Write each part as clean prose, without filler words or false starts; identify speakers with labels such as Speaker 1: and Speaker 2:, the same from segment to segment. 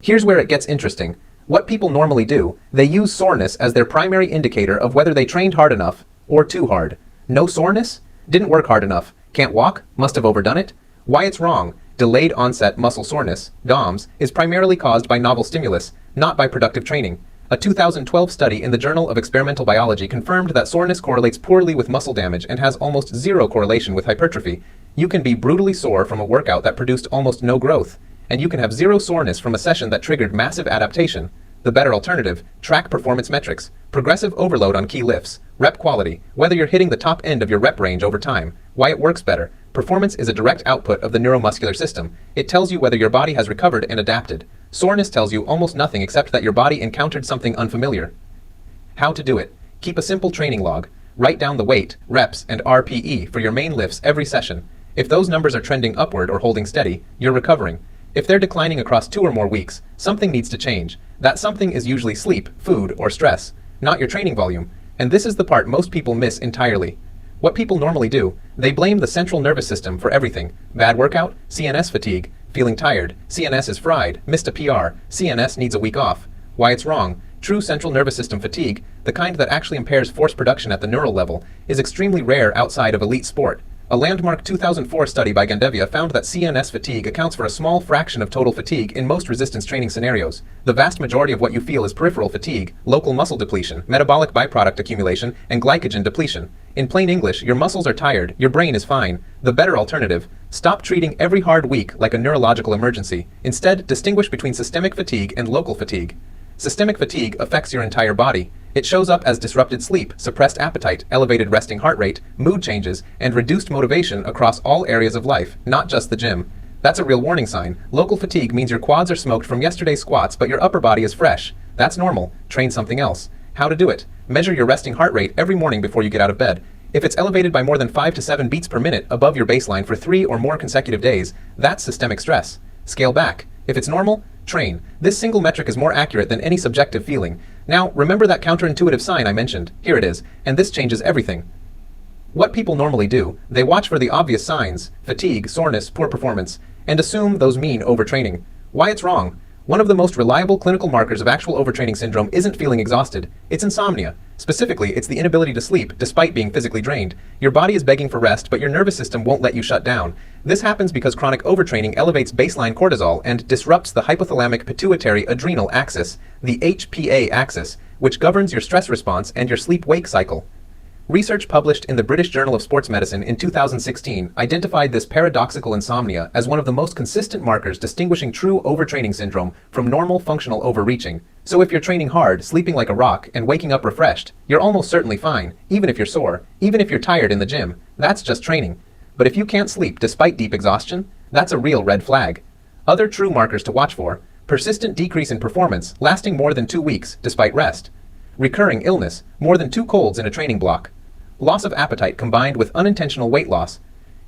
Speaker 1: Here's where it gets interesting. What people normally do, they use soreness as their primary indicator of whether they trained hard enough or too hard. No soreness? Didn't work hard enough. Can't walk? Must have overdone it? Why it's wrong. Delayed onset muscle soreness, DOMS, is primarily caused by novel stimulus, not by productive training. A 2012 study in the Journal of Experimental Biology confirmed that soreness correlates poorly with muscle damage and has almost zero correlation with hypertrophy. You can be brutally sore from a workout that produced almost no growth, and you can have zero soreness from a session that triggered massive adaptation. The better alternative, track performance metrics, progressive overload on key lifts, rep quality, whether you're hitting the top end of your rep range over time, why it works better. Performance is a direct output of the neuromuscular system. It tells you whether your body has recovered and adapted. Soreness tells you almost nothing except that your body encountered something unfamiliar. How to do it. Keep a simple training log. Write down the weight, reps, and RPE for your main lifts every session. If those numbers are trending upward or holding steady, you're recovering. If they're declining across 2 or more weeks, something needs to change. That something is usually sleep, food, or stress, not your training volume. And this is the part most people miss entirely. What people normally do, they blame the central nervous system for everything. Bad workout, CNS fatigue, feeling tired, CNS is fried, missed a PR, CNS needs a week off. Why it's wrong. True central nervous system fatigue, the kind that actually impairs force production at the neural level, is extremely rare outside of elite sport. A landmark 2004 study by Gandevia found that CNS fatigue accounts for a small fraction of total fatigue in most resistance training scenarios. The vast majority of what you feel is peripheral fatigue, local muscle depletion, metabolic byproduct accumulation, and glycogen depletion. In plain English, your muscles are tired, your brain is fine. The better alternative, stop treating every hard week like a neurological emergency. Instead, distinguish between systemic fatigue and local fatigue. Systemic fatigue affects your entire body. It shows up as disrupted sleep, suppressed appetite, elevated resting heart rate, mood changes, and reduced motivation across all areas of life, not just the gym. That's a real warning sign. Local fatigue means your quads are smoked from yesterday's squats, but your upper body is fresh. That's normal. Train something else. How to do it. Measure your resting heart rate every morning before you get out of bed. If it's elevated by more than 5 to 7 beats per minute above your baseline for 3 or more consecutive days, that's systemic stress. Scale back. If it's normal, train. This single metric is more accurate than any subjective feeling. Now, remember that counterintuitive sign I mentioned. Here it is, and this changes everything. What people normally do, they watch for the obvious signs, fatigue, soreness, poor performance, and assume those mean overtraining. Why it's wrong. One of the most reliable clinical markers of actual overtraining syndrome isn't feeling exhausted. It's insomnia. Specifically, it's the inability to sleep despite being physically drained. Your body is begging for rest, but your nervous system won't let you shut down. This happens because chronic overtraining elevates baseline cortisol and disrupts the hypothalamic pituitary adrenal axis, the HPA axis, which governs your stress response and your sleep-wake cycle. Research published in the British Journal of Sports Medicine in 2016 identified this paradoxical insomnia as one of the most consistent markers distinguishing true overtraining syndrome from normal functional overreaching. So if you're training hard, sleeping like a rock, and waking up refreshed, you're almost certainly fine, even if you're sore, even if you're tired in the gym. That's just training. But if you can't sleep despite deep exhaustion, that's a real red flag. Other true markers to watch for: persistent decrease in performance lasting more than 2 weeks despite rest, recurring illness, more than 2 colds in a training block, loss of appetite combined with unintentional weight loss,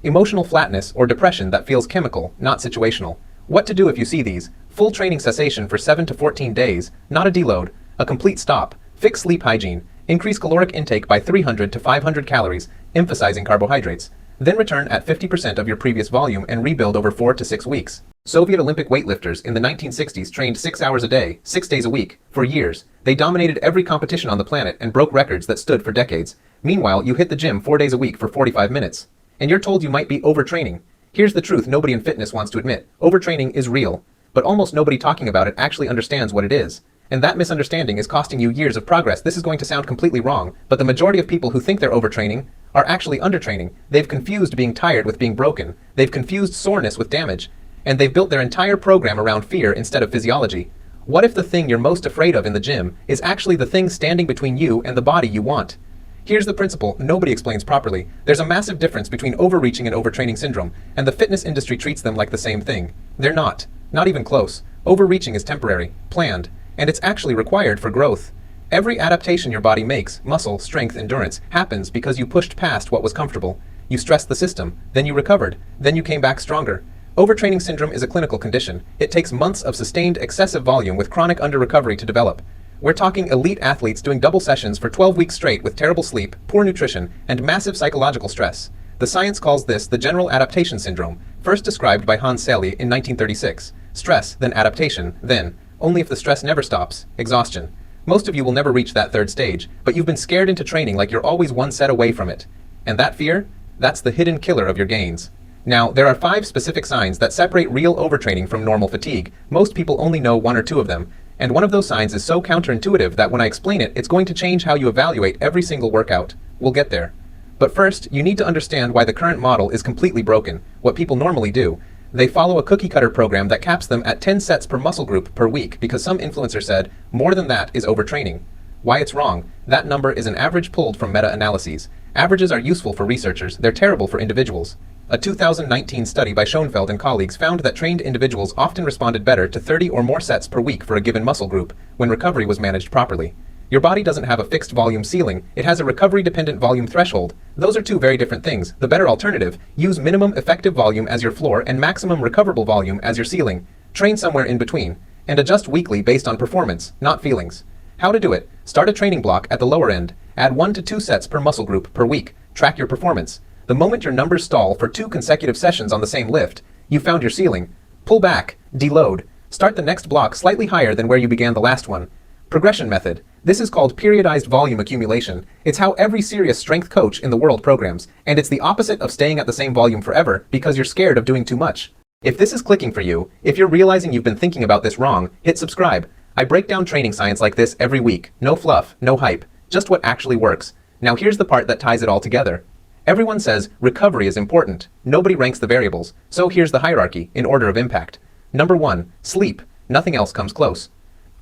Speaker 1: emotional flatness or depression that feels chemical, not situational. What to do if you see these: full training cessation for 7 to 14 days, not a deload, a complete stop, fix sleep hygiene, increase caloric intake by 300 to 500 calories, emphasizing carbohydrates, then return at 50% of your previous volume and rebuild over 4 to 6 weeks. Soviet Olympic weightlifters in the 1960s trained 6 hours a day, 6 days a week, for years. They dominated every competition on the planet and broke records that stood for decades. Meanwhile, you hit the gym 4 days a week for 45 minutes. And you're told you might be overtraining. Here's the truth nobody in fitness wants to admit. Overtraining is real, but almost nobody talking about it actually understands what it is. And that misunderstanding is costing you years of progress. This is going to sound completely wrong, but the majority of people who think they're overtraining are actually undertraining. They've confused being tired with being broken. They've confused soreness with damage. And they've built their entire program around fear instead of physiology. What if the thing you're most afraid of in the gym is actually the thing standing between you and the body you want? Here's the principle nobody explains properly. There's a massive difference between overreaching and overtraining syndrome, and the fitness industry treats them like the same thing. They're not. Not even close. Overreaching is temporary, planned, and it's actually required for growth. Every adaptation your body makes, muscle, strength, endurance, happens because you pushed past what was comfortable. You stressed the system, then you recovered, then you came back stronger. Overtraining syndrome is a clinical condition. It takes months of sustained excessive volume with chronic under-recovery to develop. We're talking elite athletes doing double sessions for 12 weeks straight with terrible sleep, poor nutrition, and massive psychological stress. The science calls this the general adaptation syndrome, first described by Hans Selye in 1936. Stress, then adaptation, then only if the stress never stops, exhaustion. Most of you will never reach that third stage, but you've been scared into training like you're always one set away from it. And that fear? That's the hidden killer of your gains. Now, there are 5 specific signs that separate real overtraining from normal fatigue. Most people only know 1 or 2 of them, and one of those signs is so counterintuitive that when I explain it, it's going to change how you evaluate every single workout. We'll get there. But first, you need to understand why the current model is completely broken, what people normally do. They follow a cookie-cutter program that caps them at 10 sets per muscle group per week because some influencer said, more than that is overtraining. Why it's wrong? That number is an average pulled from meta-analyses. Averages are useful for researchers, they're terrible for individuals. A 2019 study by Schoenfeld and colleagues found that trained individuals often responded better to 30 or more sets per week for a given muscle group when recovery was managed properly. Your body doesn't have a fixed volume ceiling, it has a recovery-dependent volume threshold. Those are 2 very different things. The better alternative, use minimum effective volume as your floor and maximum recoverable volume as your ceiling. Train somewhere in between, and adjust weekly based on performance, not feelings. How to do it? Start a training block at the lower end. Add 1 to 2 sets per muscle group per week. Track your performance. The moment your numbers stall for 2 consecutive sessions on the same lift, you found your ceiling. Pull back, deload. Start the next block slightly higher than where you began the last one. Progression method. This is called periodized volume accumulation. It's how every serious strength coach in the world programs, and it's the opposite of staying at the same volume forever because you're scared of doing too much. If this is clicking for you, if you're realizing you've been thinking about this wrong, hit subscribe. I break down training science like this every week. No fluff, no hype, just what actually works. Now here's the part that ties it all together. Everyone says recovery is important. Nobody ranks the variables. So here's the hierarchy in order of impact. Number 1, sleep. Nothing else comes close.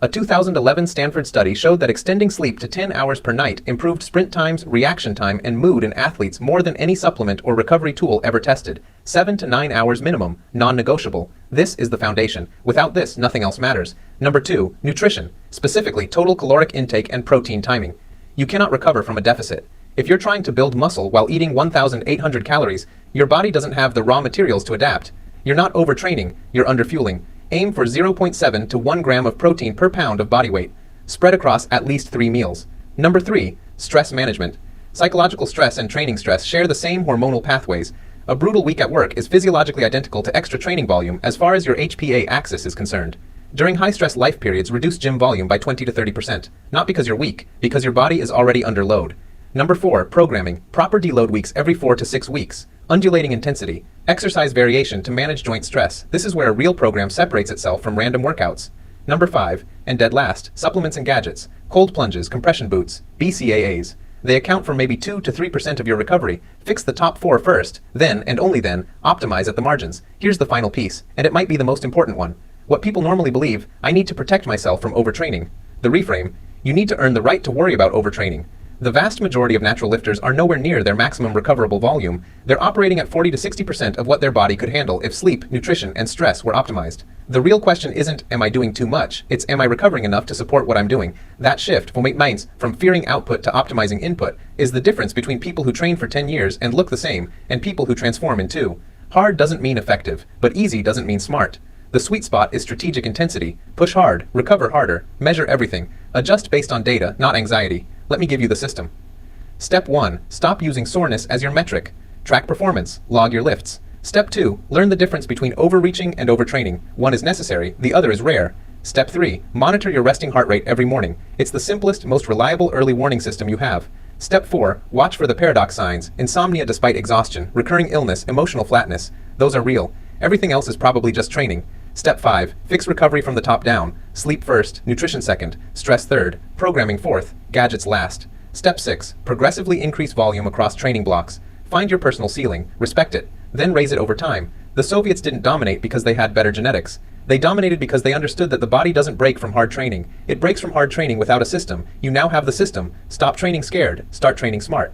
Speaker 1: A 2011 Stanford study showed that extending sleep to 10 hours per night improved sprint times, reaction time, and mood in athletes more than any supplement or recovery tool ever tested. 7 to 9 hours minimum, non-negotiable. This is the foundation. Without this, nothing else matters. Number 2, nutrition, specifically total caloric intake and protein timing. You cannot recover from a deficit. If you're trying to build muscle while eating 1,800 calories, your body doesn't have the raw materials to adapt. You're not overtraining, you're underfueling. Aim for 0.7 to 1 gram of protein per pound of body weight, spread across at least 3 meals. Number 3, stress management. Psychological stress and training stress share the same hormonal pathways. A brutal week at work is physiologically identical to extra training volume as far as your HPA axis is concerned. During high-stress life periods, reduce gym volume by 20 to 30%, not because you're weak, because your body is already under load. Number 4, programming. Proper deload weeks every 4 to 6 weeks. Undulating intensity. Exercise variation to manage joint stress. This is where a real program separates itself from random workouts. Number 5, and dead last, supplements and gadgets. Cold plunges, compression boots, BCAAs. They account for maybe 2 to 3% of your recovery. Fix the top 4 first, then, and only then, optimize at the margins. Here's the final piece, and it might be the most important one. What people normally believe, I need to protect myself from overtraining. The reframe, you need to earn the right to worry about overtraining. The vast majority of natural lifters are nowhere near their maximum recoverable volume. They're operating at 40 to 60% of what their body could handle if sleep, nutrition, and stress were optimized. The real question isn't, am I doing too much? It's, am I recovering enough to support what I'm doing? That shift, from fearing output to optimizing input, is the difference between people who train for 10 years and look the same, and people who transform in 2. Hard doesn't mean effective, but easy doesn't mean smart. The sweet spot is strategic intensity. Push hard, recover harder, measure everything. Adjust based on data, not anxiety. Let me give you the system. Step 1, stop using soreness as your metric. Track performance, log your lifts. Step 2, learn the difference between overreaching and overtraining. One is necessary, the other is rare. Step 3, monitor your resting heart rate every morning. It's the simplest, most reliable early warning system you have. Step 4, watch for the paradox signs, insomnia despite exhaustion, recurring illness, emotional flatness. Those are real. Everything else is probably just training. Step 5, fix recovery from the top down. Sleep first, nutrition second, stress third, programming fourth, gadgets last. Step 6, progressively increase volume across training blocks. Find your personal ceiling, respect it, then raise it over time. The Soviets didn't dominate because they had better genetics. They dominated because they understood that the body doesn't break from hard training. It breaks from hard training without a system. You now have the system. Stop training scared, start training smart.